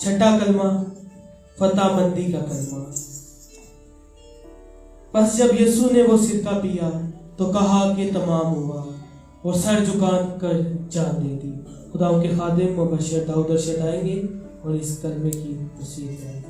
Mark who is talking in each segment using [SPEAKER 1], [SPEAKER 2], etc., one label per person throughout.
[SPEAKER 1] छठा कलमा फतेहमंदी का कलमा। बस जब यीशु ने वो सिरका पिया तो कहा कि तमाम हुआ और सर झुका कर जान दे दी। खुदा उनके खादिम मुबश्शिर दाऊद अरशद आएंगे और इस कलमे की तफसीर करेंगे।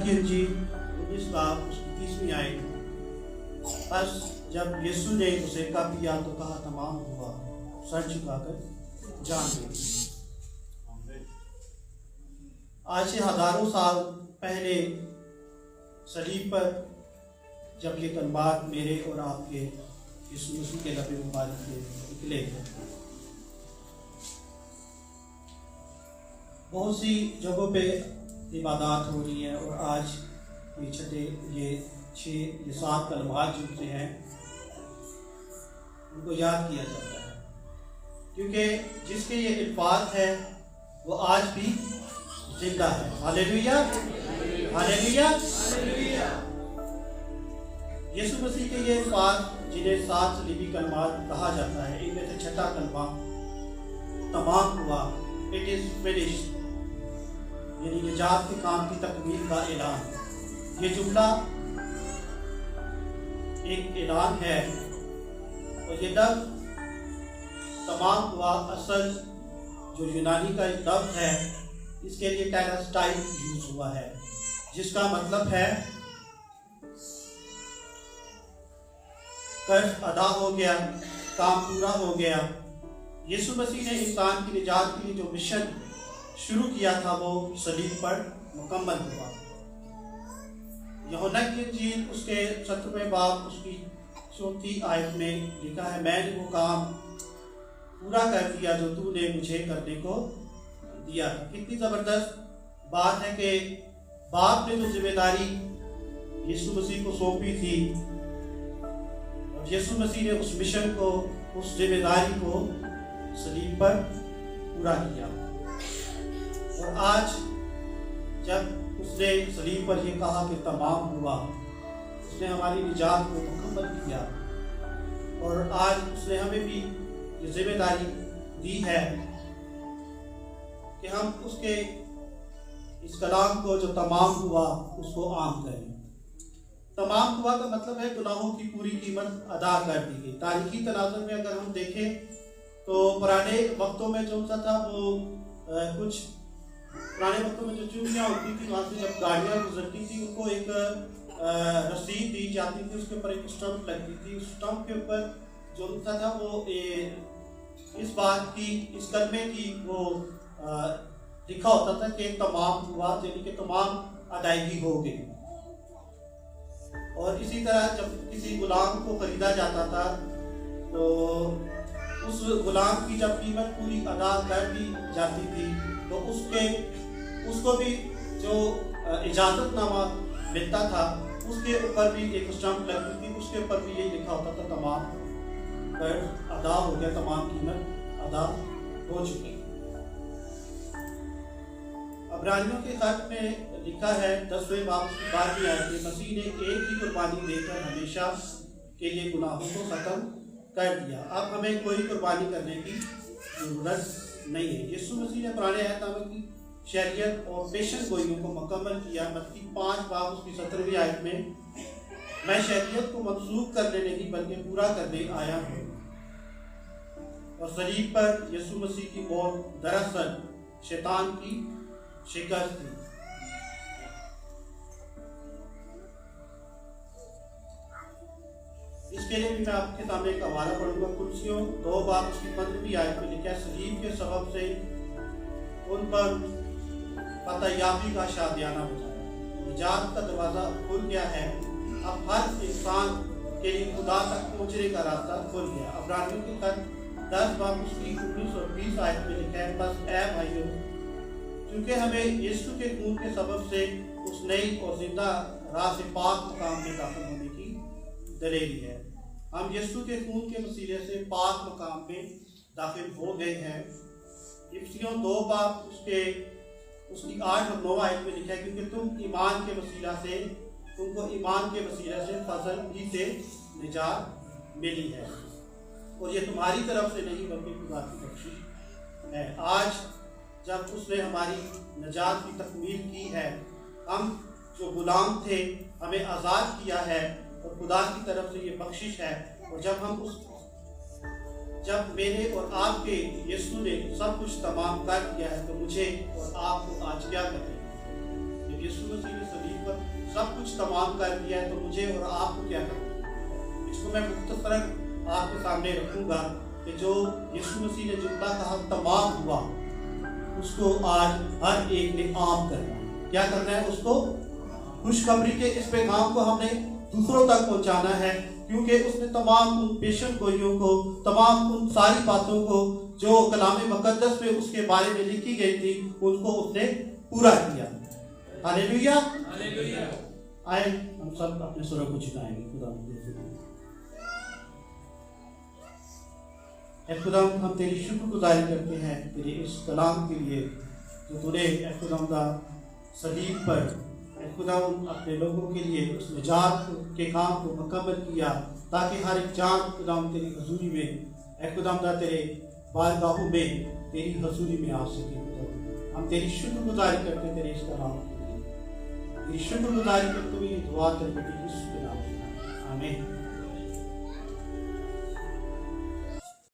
[SPEAKER 2] इंजील 19 बाब उसकी 30वीं आयत। बस जब यीशु ने उसे सिरका पिया तो कहा तमाम हुआ, सर झुकाकर जान दे। आज से हजारों साल पहले सलीब पर जब ये कलमात मेरे और आपके यीशु मसीह के लबे मुबारक से निकले थे, बहुत सी जगहों पे इबादत हो रही है और आज ये 7 कलमात जो हैं उनको याद किया जाता है, क्योंकि जिसके ये अल्फाज है वो आज भी जिंदा है। Hallelujah, hallelujah. यीशु मसीह के ये अल्फाज जिन्हें 7 सलीबी कलमात कहा जाता है, इनमें से छठा कलमा तमाम हुआ, इट इज फिनिश्ड, यानी निजात के काम की तकमील का ऐलान। ये जुमला एक ऐलान है और ये लफ्ज़ तमाम हुआ असल जो यूनानी का एक लफ्ज़ है, इसके लिए टेलेस्टाई यूज हुआ है, जिसका मतलब है कर्ज अदा हो गया, काम पूरा हो गया। यीशु मसीह ने इंसान की निजात के लिए जो मिशन शुरू किया था वो सलीब पर मुकम्मल हुआ। यूहन्ना की इंजील उसके 17वें बाब उसकी 34 आयत में लिखा है, मैंने वो काम पूरा कर दिया जो तूने मुझे करने को दिया। कितनी ज़बरदस्त बात है कि बाप ने जो जिम्मेदारी यीशु मसीह को सौंपी थी और यीशु मसीह ने उस मिशन को, उस जिम्मेदारी को सलीब पर पूरा किया। और आज जब उसने सलीब पर यह कहा कि तमाम हुआ, उसने हमारी निजात को मुकम्मल किया और आज उसने हमें भी ये जिम्मेदारी दी है कि हम उसके इस कलाम को जो तमाम हुआ उसको आम करें। तमाम हुआ का मतलब है गुनाहों की पूरी कीमत अदा कर दी गई। तारीखी तनाज़ुर में अगर हम देखें तो पुराने वक्तों में जो सा था वो कुछ पुराने वक्तों में जो चूड़ियाँ होती थी, वहाँ से जब गाड़ियाँ गुजरती थी उनको एक रसीद दी जाती थी, उसके ऊपर एक स्टंप लगती थी। उस स्टंप के ऊपर जो होता था वो इस बात की, इस कलमे की वो लिखा होता था कि तमाम हुआ, यानी कि तमाम अदायगी हो गई। और इसी तरह जब किसी गुलाम को खरीदा जाता था तो उस गुलाम की जब कीमत पूरी अदा कर दी जाती थी तो उसको भी जो इजाज़तनामा मिलता था उसके ऊपर भी एक स्टंप लगती थी, उसके ऊपर भी यही लिखा होता था तमाम कर्ज अदा हो गया, तमाम कीमत अदा हो चुकी। इब्रानियों के खत में लिखा है 10वें बाब की 12वीं आयत में, मसीह ने एक ही कुर्बानी देकर हमेशा के लिए गुनाहों को ख़त्म कर दिया। अब हमें कोई कुर्बानी करने की ज़रूरत नहीं है। यीशु मसीह ने पुराने अहद की शरीयत और पेशन गोइयों को मुकम्मल किया। मत्ती 5 बाब उसकी 17वीं आयत में, मैं शरीयत को मनसूख करने नहीं बल्कि पूरा करने आया हूँ। और सलीब पर यीशु मसीह की मौत दरअसल शैतान की शिकस्त थी। इसके लिए भी मैं आपके सामने एक हवाला पढ़ूंगा। कुर्सियों 2 बाब उसकी 15वीं आयत में लिखा है, सलीब के सबब से उन पर फतहयाबी का शादियाना बजाया, निजात का दरवाज़ा खुल गया है। अब हर इंसान के लिए खुदा तक पहुँचने का रास्ता खुल गया। इब्रानियों के खत 10 बाब उसकी 19 और 20 आयत में लिखा है, बस ऐ भाइयों, क्योंकि हमें यीशु के खून के सबब से नई और जिंदा राह से पाक मकाम में दाखिल होने की दलेरी है। हम यीशु के खून के वसीले से पाक मकाम में दाखिल हो गए हैं। इफ्सियों 2 बाब उसकी 8 और 9 आयत में लिखा है, क्योंकि तुमको ईमान के वसीला से फजल ही से निजात मिली है, और ये तुम्हारी तरफ से नहीं बल्कि खुदा की बख्शिश है। आज जब उसने हमारी निजात की तकमील की है, हम जो गुलाम थे हमें आज़ाद किया है, और खुदा की तरफ से ये बख्शिश है। और जब मेरे और आपके यीशु ने सब कुछ तमाम कर दिया है, तो मुझे और आपको आज क्या करना है? जब यीशु मसीह ने सलीब पर सब कुछ तमाम कर दिया है, तो मुझे और आपको क्या करना है? इसको मैं मुख्तसरन आपके सामने रखूंगा कि जो यीशु मसीह ने जुमला कहा तमाम हुआ, उसको आज हर एक ने आम करना है। क्या करना है? उसको खुशखबरी के इस पैगाम को हमने दूसरों तक पहुंचाना है, क्योंकि उसने तमाम उन पेशन गोइयों को, तमाम उन सारी बातों को जो कलाम मुकद्दस में उसके बारे में लिखी गई थी, उनको उसने पूरा किया। Hallelujah, hallelujah. आए हम सब अपने सुरों को झुकाएंगे खुदा। खुदा हम तेरी शुक्रगुजारी करते हैं तेरे इस कलाम के लिए जो तूने खुदा सलीब पर खुदा अपने लोगों के लिए उस निजात के काम को मुकम्मल किया, ताकि हर एक जान खुदा तेरी हजूरी में खुदा तेरे बारगाहों में तेरी हजूरी में आ सके। हम तेरी शुक्रगुजारी करते तेरे इस कलाम के लिए, तेरी शुक्रगुजारी करते हुए दुआ करते हैं यीशु के नाम में, आमीन।